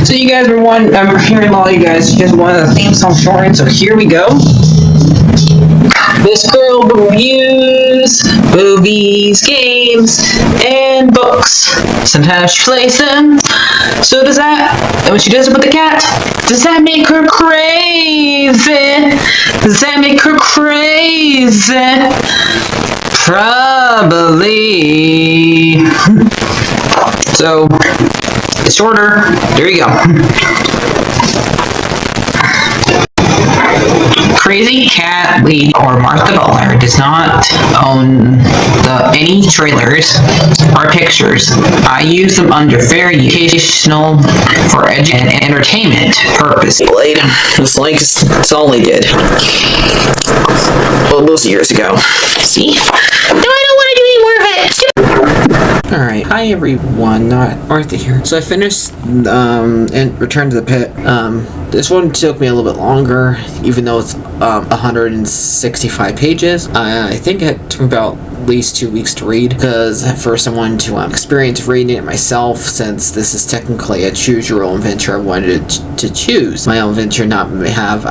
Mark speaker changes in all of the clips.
Speaker 1: So you guys were I'm hearing a lot of you guys wanted the theme song shortened, so here we go. This girl reviews movies, games, and books. Sometimes she plays them. So does that, and when she does it with the cat, does that make her crazy? Does that make her crazy? Probably. So, it's shorter. There you go. CrazyCatLady or Martha Butler does not own any trailers or pictures. I use them under fair educational for and entertainment purpose. It's like it's all they did. Well, those years ago. See? No, I don't want to do any more of it. Alright, hi everyone, Martha here. So I finished and Return to the Pit. This one took me a little bit longer, even though it's 165 pages. I think it took about at least 2 weeks to read, because at first I wanted to experience reading it myself, since this is technically a choose your own adventure. I wanted to choose my own adventure, not have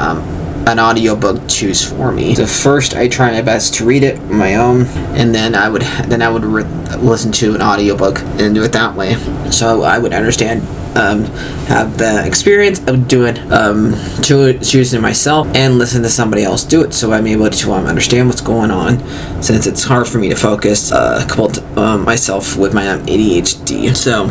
Speaker 1: an audiobook choose for me. So first I try my best to read it on my own, and then I would listen to an audiobook and do it that way. So I would understand, have the experience of doing choosing myself and listen to somebody else do it, so I'm able to understand what's going on, since it's hard for me to focus myself with my ADHD. So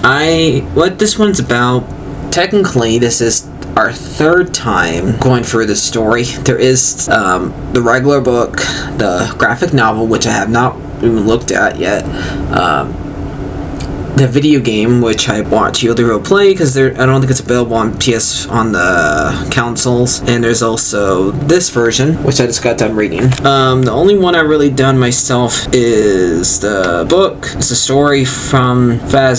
Speaker 1: what this one's about, technically this is our third time going through the story. There is the regular book, the graphic novel, which I have not even looked at yet, the video game, which I want to go play, because I don't think it's available on the consoles, and there's also this version, which I just got done reading. The only one I really done myself is the book. It's a story from the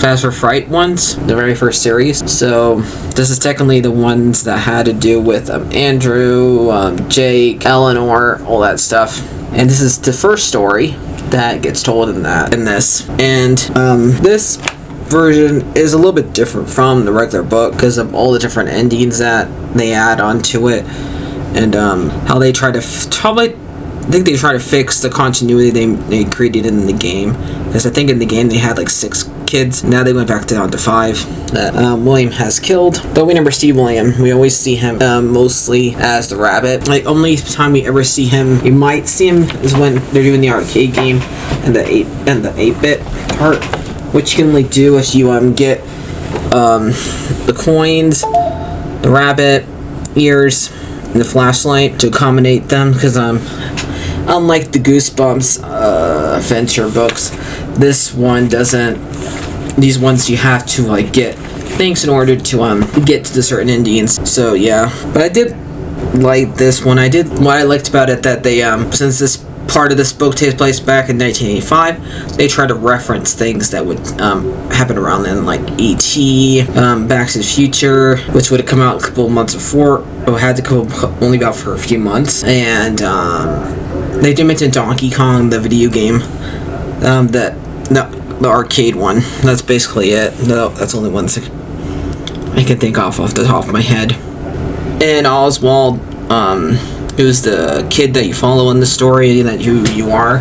Speaker 1: Fast for Fright ones, the very first series. So this is technically the ones that had to do with Andrew, Jake, Eleanor, all that stuff. And this is the first story that gets told in this. And this version is a little bit different from the regular book because of all the different endings that they add onto it, and how they try to fix the continuity they created in the game, because I think in the game they had like 6 kids. Now they went back down to 5 that William has killed, but we never see William. We always see him mostly as the rabbit. Like, only time we ever see him, we might see him, is when they're doing the arcade game and the 8-bit part, which you can only do if you get the coins, the rabbit ears, and the flashlight to accommodate them, because unlike the Goosebumps adventure books, this one doesn't. These ones you have to get things in order to get to the certain endings. So yeah, but I did like this one. What I liked about it, that they since this part of this book takes place back in 1985, they try to reference things that would happen around then, like E.T., Back to the Future, which would have come out a couple of months before, or had to come only about for a few months, and they do mention Donkey Kong, the video game, the arcade one. That's basically it. No, that's only one thing I can think off the top of my head. And Oswald, who's the kid that you follow in the story, that you are,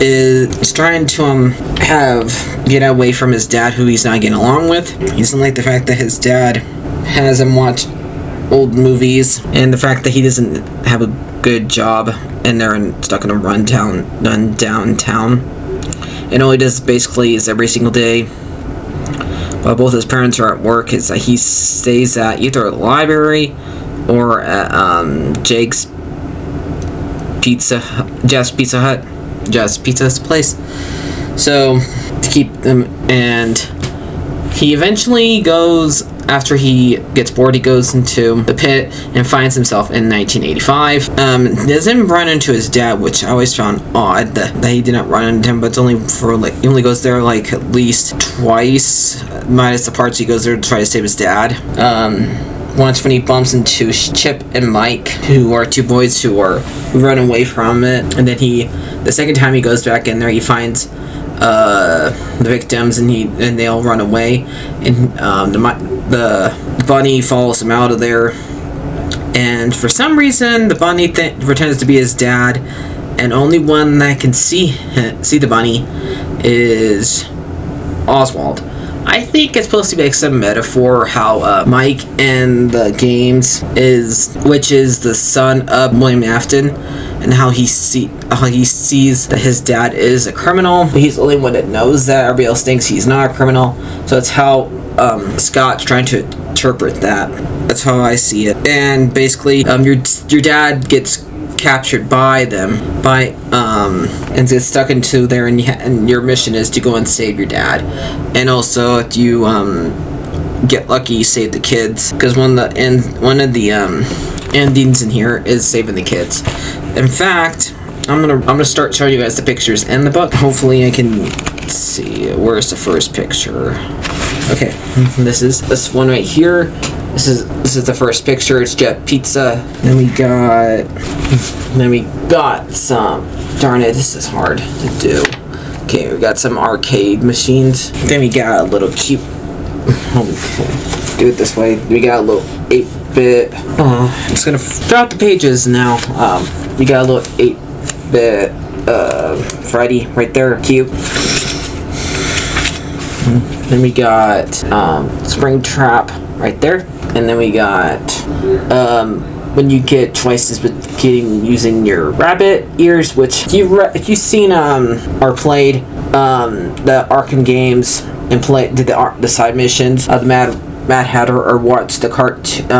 Speaker 1: is trying to get away from his dad, who he's not getting along with. He doesn't like the fact that his dad has him watch old movies, and the fact that he doesn't have a good job, and they're stuck in a downtown, and all he does basically is every single day, while both his parents are at work, is that he stays at either the library or at Jeff's Pizza's place. So to keep them, and he eventually goes. After he gets bored, he goes into the pit and finds himself in 1985. Doesn't run into his dad, which I always found odd that he didn't run into him, but it's only for he only goes there at least twice, minus the parts he goes there to try to save his dad. Once when he bumps into Chip and Mike, who are 2 boys who run away from it, and then the second time he goes back in there, he finds the victims, and they all run away, and the bunny follows him out of there, and for some reason the bunny pretends to be his dad, and only one that can see the bunny is Oswald. I think it's supposed to be like some metaphor how Mike in the games which is the son of William Afton, and how he sees that his dad is a criminal, but he's the only one that knows that. Everybody else thinks he's not a criminal. So it's how Scott's trying to interpret that. That's how I see it. And basically, your dad gets captured by them, and gets stuck into there, and your mission is to go and save your dad. And also, if you get lucky, you save the kids, because one of the endings in here is saving the kids. In fact, I'm gonna start showing you guys the pictures in the book. Hopefully I can see, where's the first picture. Okay, this is this one right here. This is the first picture. It's Jet Pizza. Then we got some, darn it, this is hard to do. Okay, we got some arcade machines. Then we got a little cute, do it this way. We got a little 8-bit. I'm just gonna drop the pages now. We got a little 8-bit Freddy right there, cute. Then we got Springtrap right there, and then we got when you get choices with using your rabbit ears, which if you've seen or played the Arkham games and did the side missions of the Mad Hatter, or watched the cartoon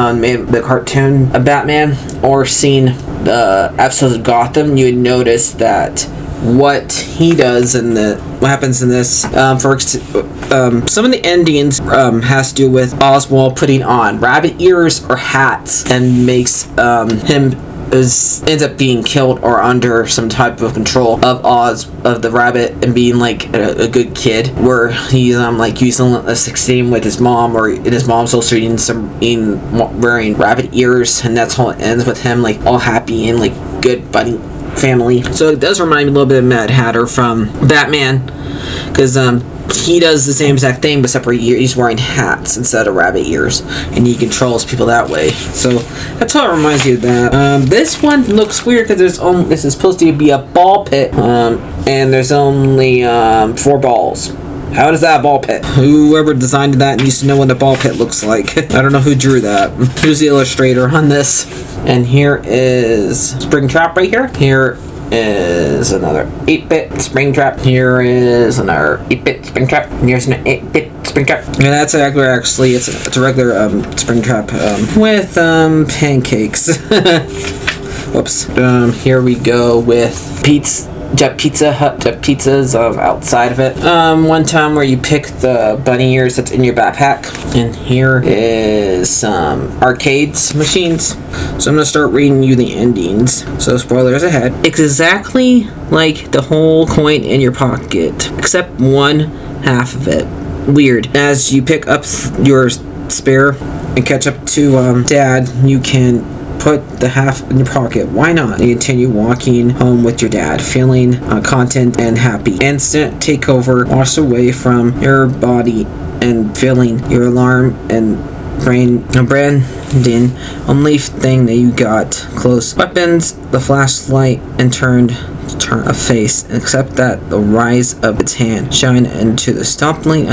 Speaker 1: of Batman, or seen the episodes of Gotham, you would notice that what he does and what happens in this, some of the endings has to do with Oswald putting on rabbit ears or hats, and makes him ends up being killed or under some type of control of the rabbit, and being like a good kid, where he's like using a 16 with his mom, or his mom's also wearing rabbit ears, and that's how it ends, with him like all happy and like good buddy family. So it does remind me a little bit of Mad Hatter from Batman, because he does the same exact thing, but separate he's wearing hats instead of rabbit ears, and he controls people that way. So that's how it reminds you of that. This one looks weird because this is supposed to be a ball pit, and there's only 4 balls. How is that a ball pit? Whoever designed that needs to know what a ball pit looks like. I don't know who drew that. Who's the illustrator on this? And here is Springtrap right here. Here is another 8-bit Springtrap. Here is another 8-bit Springtrap. Here's an 8-bit Springtrap. And that's actually it's a regular Springtrap with pancakes. Whoops. Here we go with Jet Pizzas outside of it. One time where you pick the bunny ears that's in your backpack. And here is some arcades machines. So I'm gonna start reading you the endings. So spoilers ahead. It's exactly like the whole coin in your pocket, except one half of it. Weird. As you pick up your spare and catch up to Dad, you can put the half in your pocket. Why not? You continue walking home with your dad, feeling content and happy. Instant takeover, wash away from your body and feeling your alarm and branding. Only thing that you got close weapons, the flashlight, and turn a face, except that the rise of its hand shine into the stumbling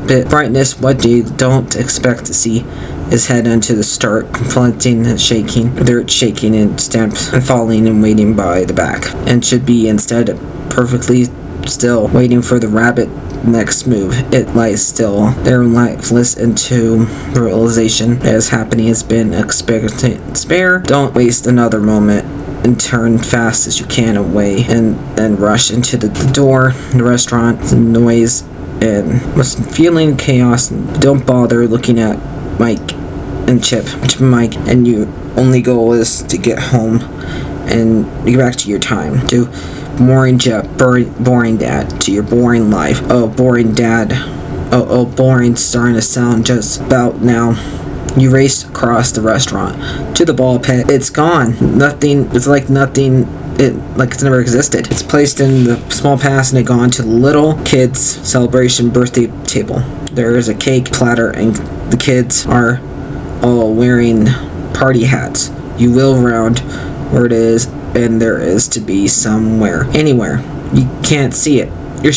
Speaker 1: bit brightness. What you don't expect to see his head into the start confronting and shaking, dirt shaking and stamps and falling and waiting by the back, and should be instead perfectly still, waiting for the rabbit next move. It lies still there, lifeless, into realization that is happening has been expectant. Spare, don't waste another moment, and turn fast as you can away, and then rush into the door, the restaurant, the noise, and was feeling chaos. Don't bother looking at Mike and Chip, and your only goal is to get home and get back to your time. To boring dad, to your boring life. Oh, boring dad. Oh, boring, starting to sound just about now You race across the restaurant to the ball pit. It's gone. Nothing. It's like nothing. Like it's never existed. It's placed in the small past and it gone to the little kids' celebration birthday table. There is a cake platter and the kids are all wearing party hats. You wheel around where it is, and there is to be somewhere, anywhere. You can't see it. You're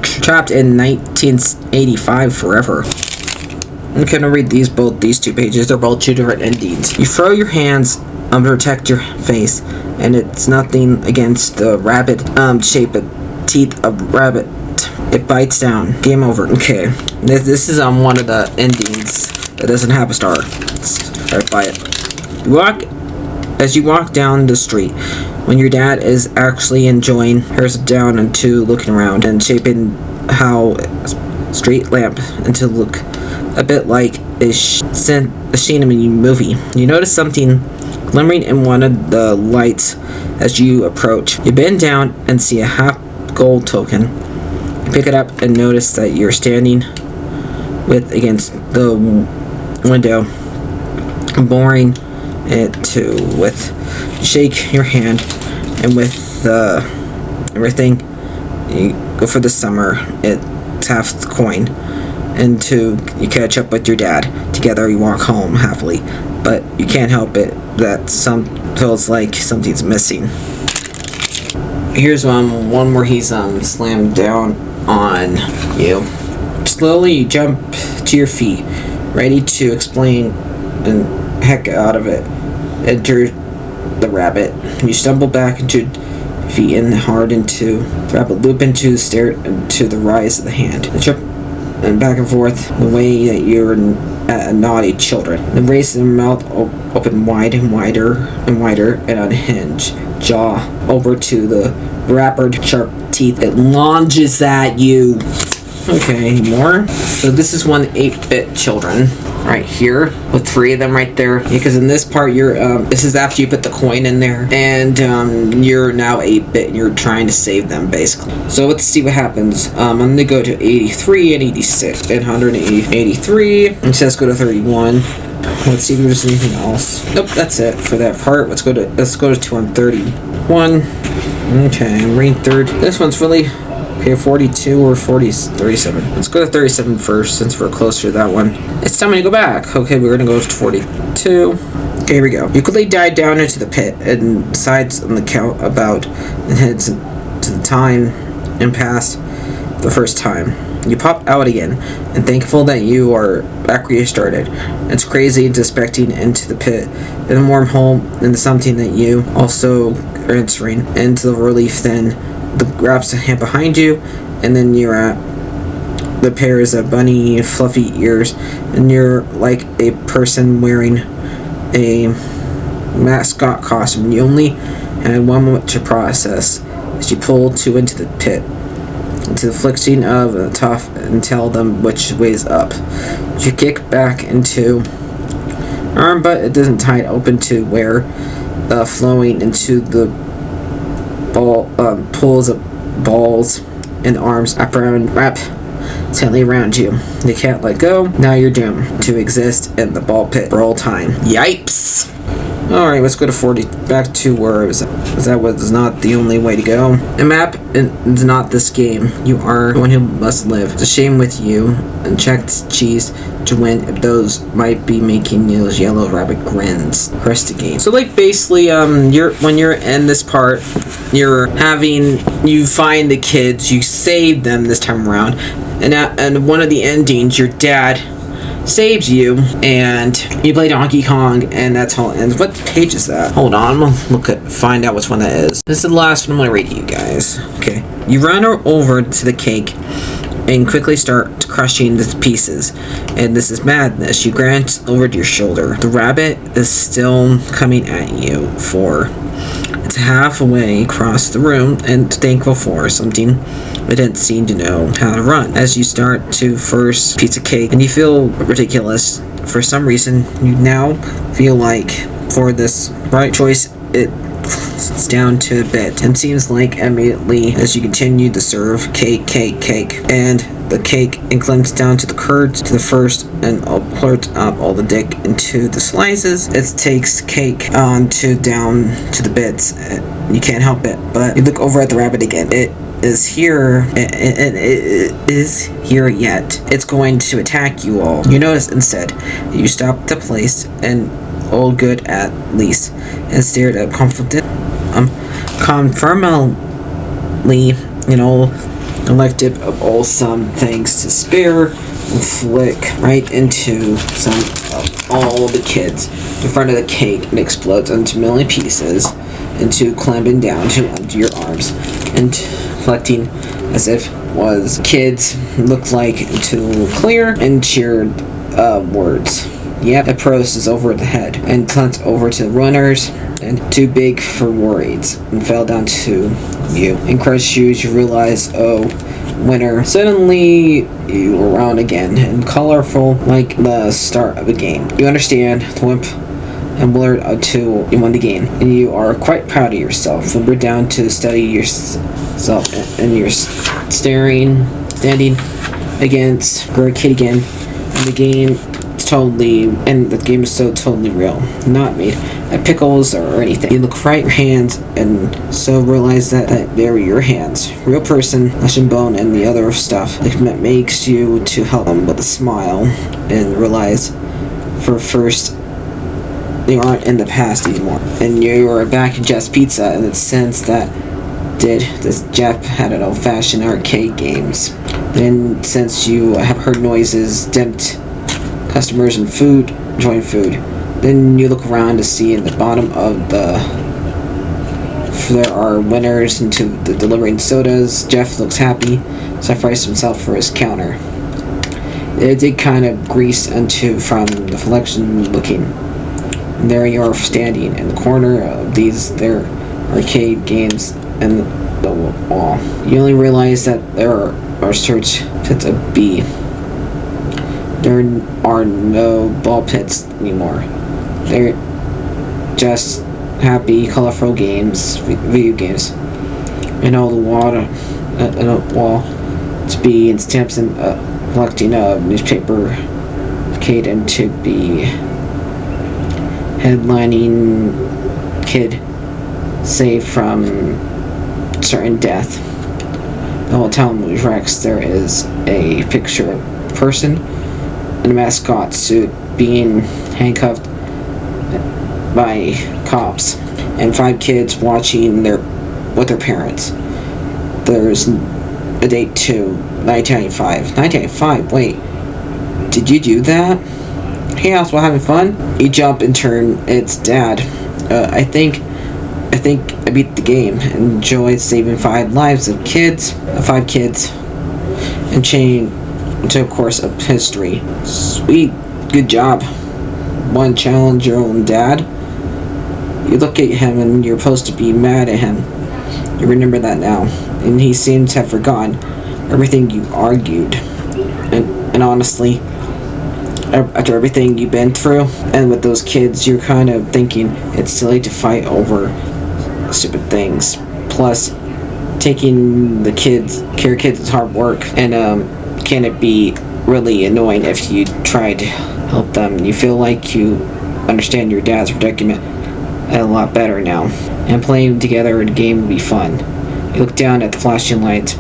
Speaker 1: trapped in 1985 forever. I'm gonna read these two pages. They're both two different endings. You throw your hands and protect your face, and it's nothing against the rabbit shaped teeth of rabbit. It bites down. Game over. Okay. This is one of the endings that doesn't have a star. Let's right by it. As you walk down the street, when your dad is actually enjoying hers down into looking around and shaping how street lamp into look a bit like a Shinami movie. You notice something glimmering in one of the lights as you approach. You bend down and see a half gold token. You pick it up and notice that you're standing against the window, boring it to with shake your hand, and with everything you go for the summer. It's half the coin, and you catch up with your dad. Together you walk home happily, but you can't help it that feels like something's missing. Here's one where he's slammed down on you. Slowly you jump to your feet, ready to explain and heck out of it. Enter the rabbit. You stumble back into feet and hard into the rabbit loop into the stair into the rise of the hand. The trip and back and forth the way that you're naughty children. The race in the mouth open wide and wider and unhinged. Jaw over to the wrappered sharp teeth. It lunges at you. Okay, more. So this is 8-bit children right here with 3 of them right there, because in this part you're this is after you put the coin in there, and you're now 8-bit and you're trying to save them basically. So let's see what happens. I'm gonna go to 83 and 86 and 183. It says go to 31. Let's see if there's anything else. Nope, that's it for that part. Let's go to 231. Okay, I'm reading third. This one's really okay, 42 or 37. Let's go to 37 first, since we're closer to that one. It's time to go back. Okay, we're gonna go to 42. Okay, here we go. You quickly dive down into the pit and decides on the count about and heads to the time and past the first time. You pop out again and thankful that you are back where you started. It's crazy inspecting into the pit in a wormhole into something that you also are answering into the relief. Then grabs the hand behind you, and then you're at the pairs of bunny fluffy ears, and you're like a person wearing a mascot costume. You only had 1 moment to process as you pull 2 into the pit, into the flexing of the top and tell them which way's up. You kick back into arm, but it doesn't tie it open to where flowing into the ball pulls of balls and arms wrap tightly around you. They can't let go. Now you're doomed to exist in the ball pit for all time. Yipes! Alright, let's go to 40. Back to where it was. That was not the only way to go. A map is not this game. You are the one who must live. It's a shame with you. And checked cheese to win if those might be making those yellow rabbit grins. Press the game. So like basically when you're in this part, you find the kids, you save them this time around, and one of the endings, your dad saves you, and you play Donkey Kong, and that's how it ends. What page is that? Hold on, I'm gonna find out which one that is. This is the last one I'm gonna read to you guys. Okay. You run over to the cake and quickly start crushing the pieces, and this is madness. You glance over to your shoulder. The rabbit is still coming at you it's halfway across the room and thankful for something it didn't seem to know how to run. As you start to first piece of cake and you feel ridiculous for some reason, you now feel like for this right choice it's down to a bit, and seems like immediately as you continue to serve cake, and the cake and clamps down to the curds to the first and puts up all the dick into the slices. It takes cake on to down to the bits. You can't help it, but you look over at the rabbit again. It is here. It is here yet. It's going to attack you all. You notice instead. You stop the place and all good at least, and stared at confident, confirmingly, elective of all some things to spare, and flick right into some of all the kids in front of the cake and explodes into a million pieces, into clamping down to under your arms and collecting as if was kids look like to clear and cheered words. Yep, it processes over the head and slants over to the runners and too big for worries and fell down to you. In crushed shoes, you realize, oh, winner. Suddenly, you are around again and colorful like the start of a game. You understand the wimp and blurred out to you won the game, and you are quite proud of yourself. Limbered down to study yourself, and you're standing against Greg Kid again, and the game is so totally real, not made of pickles or anything. You look right at your hands and so realize that they're your hands, real person, flesh and bone, and the other stuff that makes you to help them with a smile and realize for first they aren't in the past anymore, and you are back in Jeff's Pizza in the sense that this Jeff had an old-fashioned arcade games. Then since you have heard noises, dent customers and food, enjoying food. Then you look around to see in the bottom of there are winners into the delivering sodas. Jeff looks happy, sacrificed himself for his counter. It did kind of grease into from the collection looking. And there you are standing in the corner of their arcade games and the wall. You only realize that there are search pits of B. There are no ball pits anymore. They're just happy, colorful games, video games, and all the wall to be and stamps and collecting a newspaper, arcade and to be headlining kid saved from certain death. The whole town moves wrecks. There is a picture of a person in a mascot suit being handcuffed by cops, and 5 kids watching with their parents. There's a date to 1995. 1995? Wait, did you do that? Hey, Oswald, having fun? You jump and turn. It's Dad. I think I beat the game. Enjoyed saving 5 lives of 5 kids, and changed into a course of history. Sweet, good job. One challenge your own dad. You look at him and you're supposed to be mad at him. You remember that now, and he seems to have forgotten everything you argued. And honestly, after everything you've been through, and with those kids, you're kind of thinking it's silly to fight over stupid things. Plus, taking care of kids is hard work, and can it be really annoying if you try to help them? You feel like you understand your dad's predicament a lot better now, and playing together in a game would be fun. You look down at the flashing lights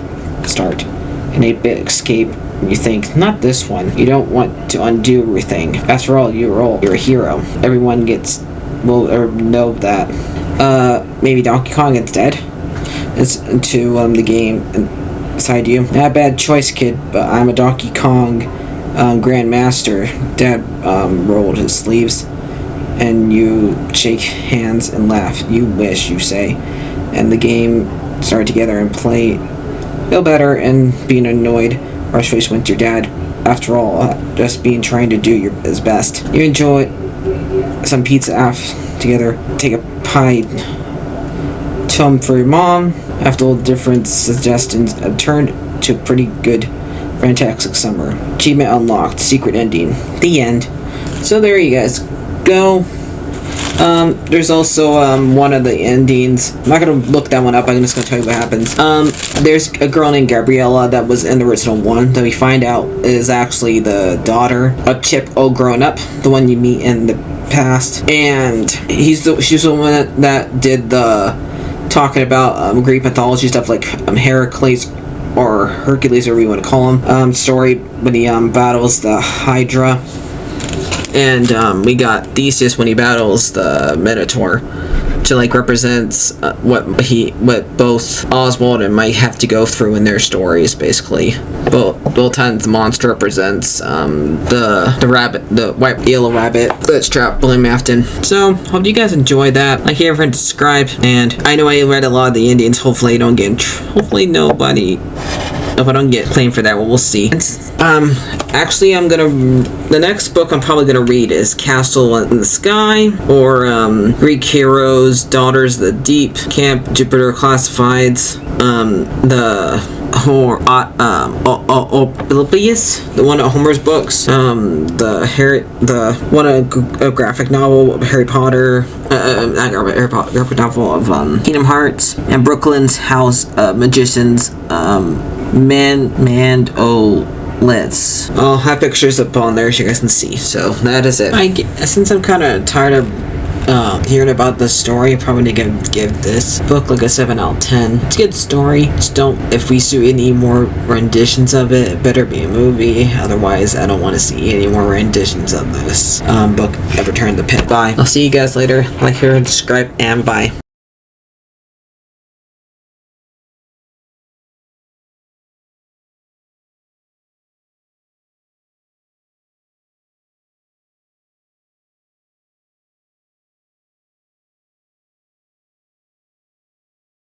Speaker 1: start, an 8-bit escape, and you think, not this one. You don't want to undo everything. After all, you're a hero. Everyone will know that. Maybe Donkey Kong instead. It's into the game beside you. Not a bad choice, kid, but I'm a Donkey Kong Grandmaster. Dad rolled his sleeves, and you shake hands and laugh. You wish, you say. And the game started together and play. Feel better and being annoyed. Rush face went to your dad. After all, just trying to do his best. You enjoy some pizza together. Take a pie to him for your mom. After all the different suggestions, have turned to a pretty good, fantastic summer. Achievement unlocked. Secret ending. The end. So there you guys go. There's also one of the endings. I'm not gonna look that one up. I'm just gonna tell you what happens. There's a girl named Gabriella that was in the original one that we find out is actually the daughter of Chip all grown up, the one you meet in the past, and she's the one that did the talking about Greek mythology stuff like Heracles or Hercules, or whatever you want to call him, story when he battles the Hydra. And we got Theseus when he battles the Minotaur to like represents what both Oswald and Mike have to go through in their stories. Basically, both times the monster represents the rabbit, the white yellow rabbit that's trapped William Afton. So hope you guys enjoy that. Like, here, and subscribe. And I know I read a lot of the Indians. Hopefully I don't get hopefully nobody. If I don't get claimed for that, well, we'll see. Actually, the next book I'm probably gonna read is Castle in the Sky, or Greek Heroes, Daughters of the Deep, Camp Jupiter Classifieds, the Olympus, the one of Homer's books, the one a graphic novel of Harry Potter, graphic novel of Kingdom Hearts, and Brooklyn's House of Magicians, Let's. I'll have pictures up on there so you guys can see. So that is it. Since I'm kind of tired of hearing about this story, I'm probably gonna give this book like a 7 out of 10. It's a good story. Just don't. If we see any more renditions of it, it better be a movie. Otherwise, I don't want to see any more renditions of this book. Return the Pit. Bye. I'll see you guys later. Like, share, subscribe, and bye.